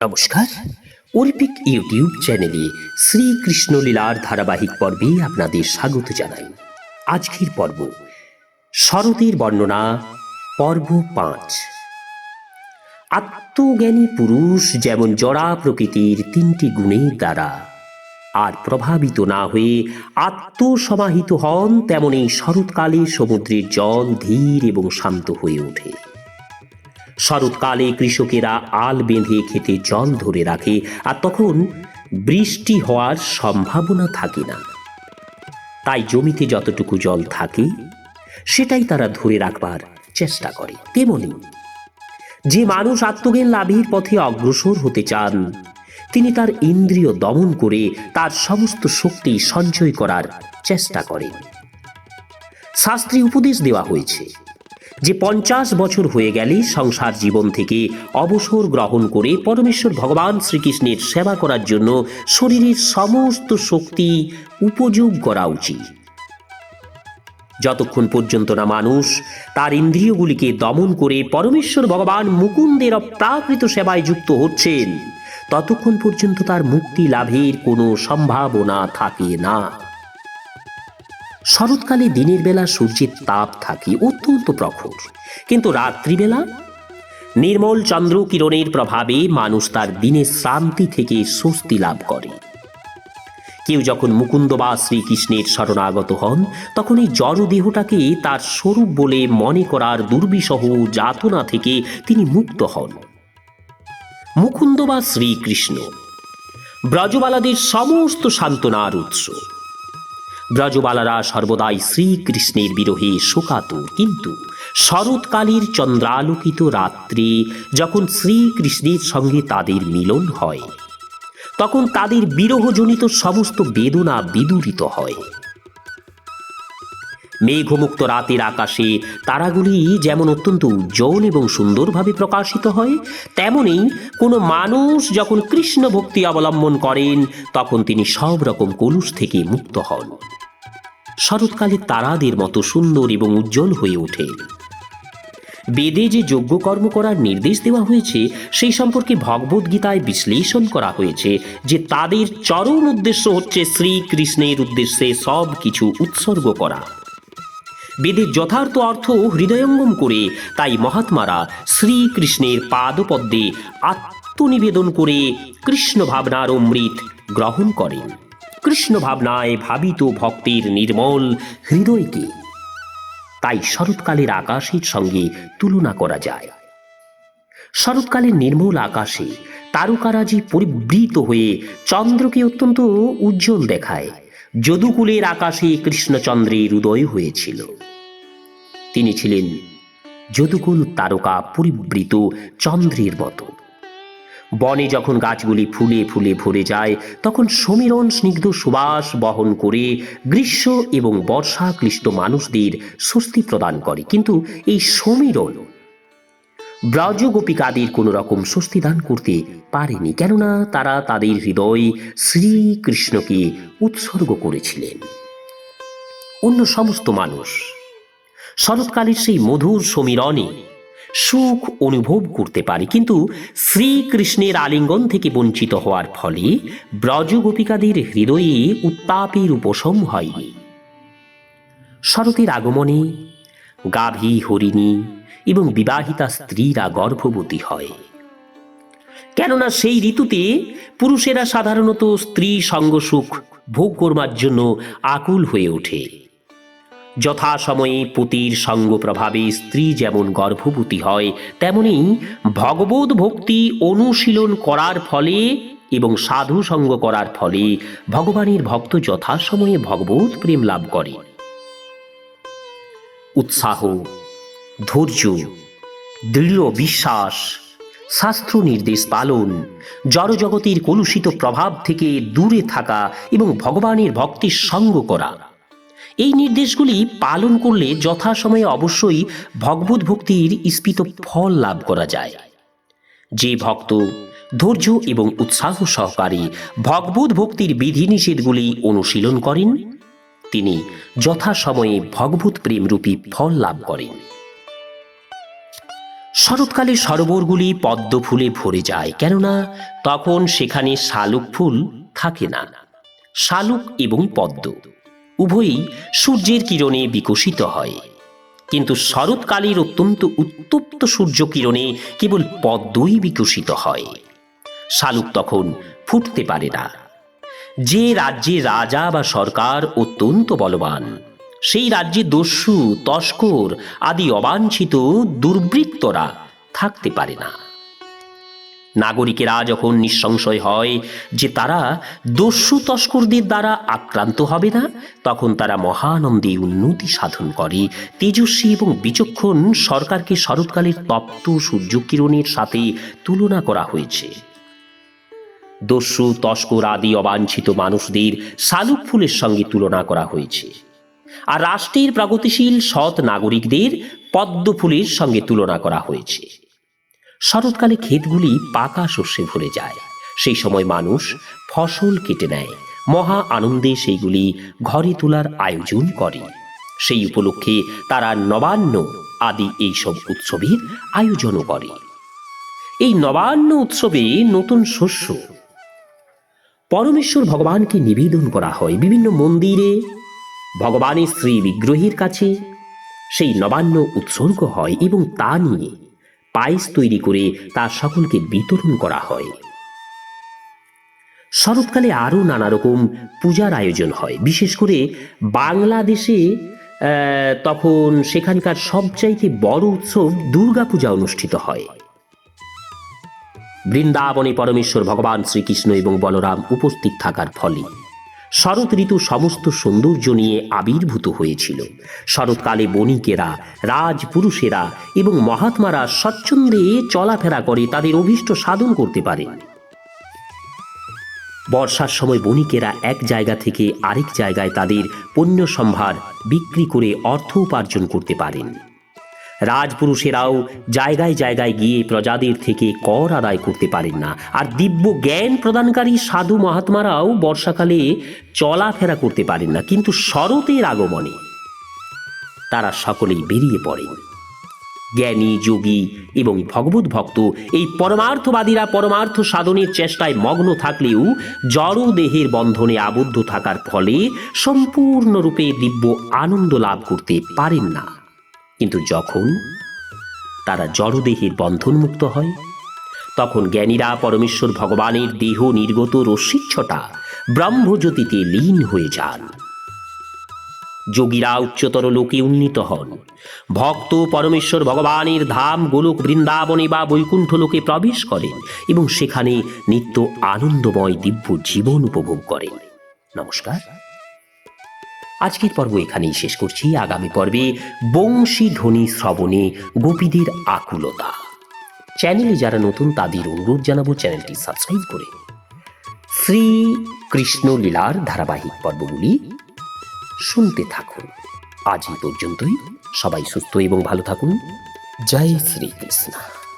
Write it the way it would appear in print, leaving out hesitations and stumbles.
নমস্কার, অর্পিক ইউটিউব চ্যানেলে শ্রীকৃষ্ণ লীলার ধারাবাহিক পর্বে আপনাদের স্বাগত জানাই। আজকের পর্ব শরতের বর্ণনা, পর্ব 5। আত্মজ্ঞানী পুরুষ যেমন জড়া প্রকৃতির 3টি গুণের দ্বারা আর প্রভাবিত না হয়ে আত্মসমাহিত হন, তেমনি শরৎকালে সমুদ্রের জল ধীর এবং শান্ত হয়ে ওঠে। শরৎকালে কৃষকেরা আল বেঁধে খেতে জল ধরে রাখে, আর তখন বৃষ্টি হওয়ার সম্ভাবনা থাকে না। তাই জমিতে যতটুকু জল থাকে সেটাই তারা ধরে রাখবার চেষ্টা করে। তেমনি যে মানুষ আত্মজ্ঞান লাভের পথে অগ্রসর হতে চান, তিনি তার ইন্দ্রিয় দমন করে তার সমস্ত শক্তি সঞ্চয় করার চেষ্টা করেন। শাস্ত্রে উপদেশ দেওয়া হয়েছে যে 50 বছর হয়ে গেলে সংসার জীবন থেকে অবসর গ্রহণ করে পরমেশ্বর ভগবান শ্রীকৃষ্ণের সেবা করার জন্য শরীরের সমস্ত শক্তি উপযোগ করা উচিত। যতক্ষণ পর্যন্ত না মানুষ তার ইন্দ্রিয়গুলিকে দমন করে পরমেশ্বর ভগবান মুকুন্দের অপ্রাকৃত সেবায় যুক্ত হচ্ছেন, ততক্ষণ পর্যন্ত তার মুক্তি লাভের কোনো সম্ভাবনা থাকে না। শরৎকালে দিনের বেলা সূর্যের তাপ থাকে অত্যন্ত প্রখর, কিন্তু রাত্রিবেলা নির্মল চন্দ্র কিরণের প্রভাবে মানুষ তার দিনের শ্রান্তি থেকে স্বস্তি লাভ করে। কেউ যখন মুকুন্দ বা শ্রীকৃষ্ণের শরণাগত হন, তখন এই জড় দেহটাকে তার স্বরূপ বলে মনে করার দুর্বিষহ যাতনা থেকে তিনি মুক্ত হন। মুকুন্দ বা শ্রীকৃষ্ণ ব্রজবালাদের সমস্ত সান্ত্বনার উৎস। ব্রজবালারা সর্বদাই শ্রীকৃষ্ণের বিরহে শোকাতুর, কিন্তু শরৎকালের চন্দ্রালোকিত রাত্রে যখন শ্রীকৃষ্ণের সঙ্গে তাদের মিলন হয়, তখন তাদের বিরহজনিত সমস্ত বেদনা বিদূরিত হয়। মেঘমুক্ত রাতের আকাশে তারাগুলি যেমন অত্যন্ত উজ্জ্বল এবং সুন্দরভাবে প্রকাশিত হয়, তেমনি কোনো মানুষ যখন কৃষ্ণ ভক্তি অবলম্বন করেন, তখন তিনি সব রকম কলুষ থেকে মুক্ত হন। শরৎকালে তারাদের মতো সুন্দর এবং উজ্জ্বল হয়ে ওঠে। বেদে যে যজ্ঞ কর্ম করার নির্দেশ দেওয়া হয়েছে, সেই সম্পর্কে ভগবদ গীতায় বিশ্লেষণ করা হয়েছে যে তাদের চরম উদ্দেশ্য হচ্ছে শ্রীকৃষ্ণের উদ্দেশ্যে সব কিছু উৎসর্গ করা। বেদের যথার্থ অর্থ হৃদয়ঙ্গম করে তাই মহাত্মারা শ্রীকৃষ্ণের পাদপদ্মে আত্মনিবেদন করে কৃষ্ণ ভাবনার অমৃত গ্রহণ করেন। কৃষ্ণ ভাবনায় ভাবিত ভক্তের নির্মল হৃদয়কে তাই শরৎকালের আকাশের সঙ্গে তুলনা করা যায়। শরৎকালের নির্মল আকাশে তারকারাজি পরিবৃত হয়ে চন্দ্রকে অত্যন্ত উজ্জ্বল দেখায়। যদুকুলের আকাশে কৃষ্ণচন্দ্রের উদয় হয়েছিল। তিনি ছিলেন যদুকুল তারকা পরিবৃত চন্দ্রের মতো। বনে যখন গাছগুলি ফুলে ফুলে ভরে যায়, তখন সমীরণ স্নিগ্ধ সুবাস বহন করে গ্রীষ্ম এবং বর্ষা ক্লিষ্ট মানুষদের স্বস্তি প্রদান করে। কিন্তু এই সমীরণ ব্রজগোপিকাদের কোনো রকম স্বস্তি দান করতে পারেনি, কেননা তারা তাদের হৃদয় শ্রীকৃষ্ণকে উৎসর্গ করেছিলেন। অন্য সমস্ত মানুষ শরৎকালের সেই মধুর সমীরণে সুখ অনুভব করতে পারে, কিন্তু শ্রীকৃষ্ণের আলিঙ্গন থেকে বঞ্চিত হওয়ার ফলে ব্রজগোপিকাদের হৃদয়ে উত্তাপের উপশম হয়নি। শরতের আগমনে গাভী, হরিণী এবং বিবাহিতা স্ত্রীরা গর্ভবতী হয়, কেননা সেই ঋতুতে পুরুষেরা সাধারণত স্ত্রী সঙ্গ সুখ ভোগ করবার জন্য আকুল হয়ে ওঠে। যথাসময়ে পতির সঙ্গ প্রভাবে স্ত্রী যেমন গর্ভবতী হয়, তেমনি ভগবত ভক্তি অনুশীলন করার ফলে এবং সাধু সঙ্গ করার ফলে ভগবানের ভক্ত যথাসময়ে ভগবত প্রেম লাভ করে। উৎসাহ, ধৈর্য, দৃঢ় বিশ্বাস, শাস্ত্র নির্দেশ পালন, জড়জগতের কলুষিত প্রভাব থেকে দূরে থাকা এবং ভগবানের ভক্তির সঙ্গ করা, এই নির্দেশগুলি পালন করলে যথাসময়ে অবশ্যই ভগবত ভক্তির ইস্পিত ফল লাভ করা যায়। যে ভক্ত ধৈর্য এবং উৎসাহ সহকারে ভগবত ভক্তির বিধিনিষেধগুলি অনুশীলন করেন, তিনি যথাসময়ে ভগবত প্রেমরূপী ফল লাভ করেন। শরৎকালে সরোবরগুলি পদ্ম ফুলে ভরে যায়, কেননা তখন সেখানে শালুক ফুল থাকে না। শালুক এবং পদ্ম উভয়ই সূর্যের কিরণে বিকশিত হয়, কিন্তু শরৎকালের অত্যন্ত উত্তপ্ত সূর্য কিরণে কেবল পদ্মই বিকশিত হয়। শালুক তখন ফুটতে পারে না। যে রাজ্যে রাজা বা সরকার অত্যন্ত বলবান, সেই রাজ্যে দস্যু, তস্কর আদি অবাঞ্ছিত দুর্বৃত্তরা থাকতে পারে না। নাগরিকেরা যখন নিঃসংশয় হয় যে তারা দস্যু তস্করদের দ্বারা আক্রান্ত হবে না, তখন তারা মহানন্দে উন্নতি সাধন করে। তেজস্বী এবং বিচক্ষণ সরকারকে শরৎকালের তপ্ত সূর্যকিরণের সাথে তুলনা করা হয়েছে। দস্যু তস্কর আদি অবাঞ্ছিত মানুষদের শালুক ফুলের সঙ্গে তুলনা করা হয়েছে, আর রাষ্ট্রের প্রগতিশীল সৎ নাগরিকদের পদ্ম ফুলের সঙ্গে তুলনা করা হয়েছে। শরৎকালে ক্ষেতগুলি পাকা শস্যে ভরে যায়। সেই সময় মানুষ ফসল কেটে নেয়, মহা আনন্দে সেইগুলি ঘরে তোলার আয়োজন করে। সেই উপলক্ষে তারা নবান্ন আদি এইসব উৎসবের আয়োজনও করে। এই নবান্ন উৎসবে নতুন শস্য পরমেশ্বর ভগবানকে নিবেদন করা হয়। বিভিন্ন মন্দিরে ভগবানের শ্রী বিগ্রহের কাছে সেই নবান্ন উৎসর্গ হয় এবং তা নিয়ে পায়েস তৈরি করে তা সকলকে বিতরণ করা হয়। শরৎকালে আরও নানা রকম পূজার আয়োজন হয়। বিশেষ করে বাংলাদেশে তখন সেখানকার সবচাইতে বড় উৎসব দুর্গাপূজা অনুষ্ঠিত হয়। বৃন্দাবনে পরমেশ্বর ভগবান শ্রীকৃষ্ণ এবং বলরাম উপস্থিত থাকার ফলে শরৎ ঋতু সমস্ত সৌন্দর্য নিয়ে আবির্ভূত হয়েছিল। শরৎকালে বণিকেরা, রাজপুরুষেরা এবং মহাত্মারা স্বচ্ছন্দে চলাফেরা করে তাদের অভীষ্ট সাধন করতে পারে। বর্ষার সময় বণিকেরা এক জায়গা থেকে আরেক জায়গায় তাদের পণ্য সম্ভার বিক্রি করে অর্থ উপার্জন করতে পারেন। রাজপুরুষেরাও জায়গায় জায়গায় গিয়ে প্রজাদের থেকে কর আদায় করতে পারেন না। আর দিব্য জ্ঞান প্রদানকারী সাধু মহাত্মারাও বর্ষাকালে চলাফেরা করতে পারেন না, কিন্তু শরতের আগমনে তারা সকলেই বেরিয়ে পড়েন। জ্ঞানী, যোগী এবং ভগবত ভক্ত এই পরমার্থবাদীরা পরমার্থ সাধনের চেষ্টায় মগ্ন থাকলেও জড় দেহের বন্ধনে আবদ্ধ থাকার ফলে সম্পূর্ণরূপে দিব্য আনন্দ লাভ করতে পারেন না। কিন্তু যখন তারা জড়দেহের বন্ধনমুক্ত হয়, তখন জ্ঞানীরা পরমেশ্বর ভগবানের দেহ নির্গত রশ্মিচ্ছটা ব্রহ্মজ্যোতিতে লীন হয়ে যান। যোগীরা উচ্চতর লোকে উন্নীত হন। ভক্ত পরমেশ্বর ভগবানের ধাম গোলক বৃন্দাবনে বা বৈকুণ্ঠ লোকে প্রবেশ করেন এবং সেখানে নিত্য আনন্দময় দিব্য জীবন উপভোগ করেন। নমস্কার। আজকের পর্ব এখানেই শেষ করছি। আগামী পর্বে বংশী ধ্বনি শ্রবণে গোপীদের আকুলতা। চ্যানেলে যারা নতুন তাদের অনুরোধ জানাবো চ্যানেলটি সাবস্ক্রাইব করে শ্রী কৃষ্ণ লীলার ধারাবাহিক পর্বগুলি শুনতে থাকুন। আজ এই পর্যন্তই। সবাই সুস্থ এবং ভালো থাকুন। জয় শ্রীকৃষ্ণ।